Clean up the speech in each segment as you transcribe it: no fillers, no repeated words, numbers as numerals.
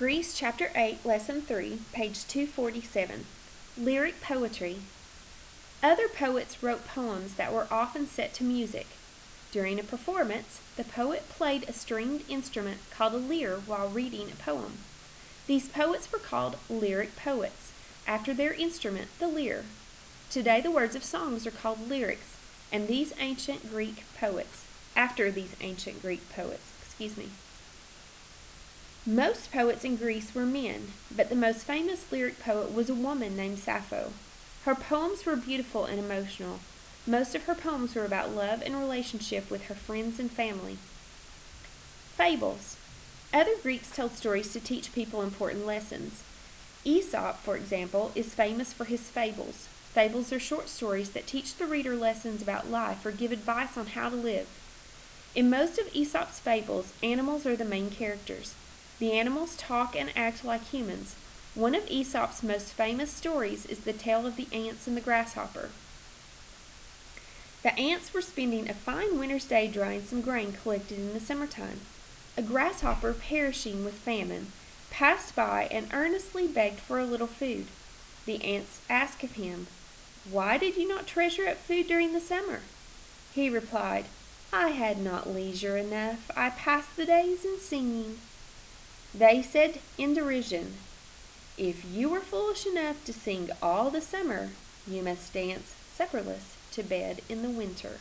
Greece, Chapter 8, Lesson 3, page 247. Lyric Poetry. Other poets wrote poems that were often set to music. During a performance, the poet played a stringed instrument called a lyre while reading a poem. These poets were called lyric poets, after their instrument, the lyre. Today the words of songs are called lyrics, and after these ancient Greek poets. Most poets in Greece were men, but the most famous lyric poet was a woman named Sappho. Her poems were beautiful and emotional. Most of her poems were about love and relationship with her friends and family. Fables. Other Greeks told stories to teach people important lessons. Aesop, for example, is famous for his fables. Fables are short stories that teach the reader lessons about life or give advice on how to live. In most of Aesop's fables, animals are the main characters. The animals talk and act like humans. One of Aesop's most famous stories is the tale of the ants and the grasshopper. The ants were spending a fine winter's day drying some grain collected in the summertime. A grasshopper, perishing with famine, passed by and earnestly begged for a little food. The ants asked of him, "Why did you not treasure up food during the summer?" He replied, "I had not leisure enough. I passed the days in singing." They said in derision, "If you were foolish enough to sing all the summer, you must dance supperless to bed in the winter."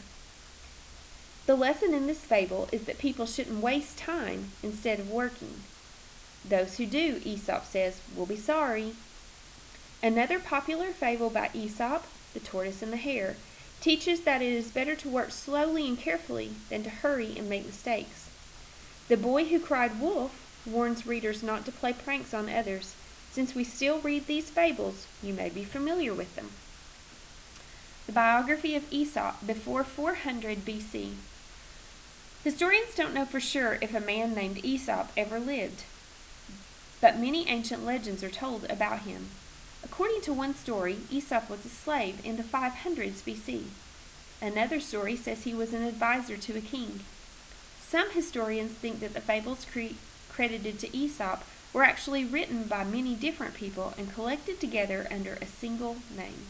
The lesson in this fable is that people shouldn't waste time instead of working. Those who do, Aesop says, will be sorry. Another popular fable by Aesop, The Tortoise and the Hare, teaches that it is better to work slowly and carefully than to hurry and make mistakes. The Boy Who Cried Wolf warns readers not to play pranks on others. Since we still read these fables, you may be familiar with them. The biography of Aesop before 400 BC. Historians don't know for sure if a man named Aesop ever lived, but many ancient legends are told about him. According to one story, Aesop was a slave in the 500s BC. Another story says he was an advisor to a king. Some historians think that the fables credited to Aesop were actually written by many different people and collected together under a single name.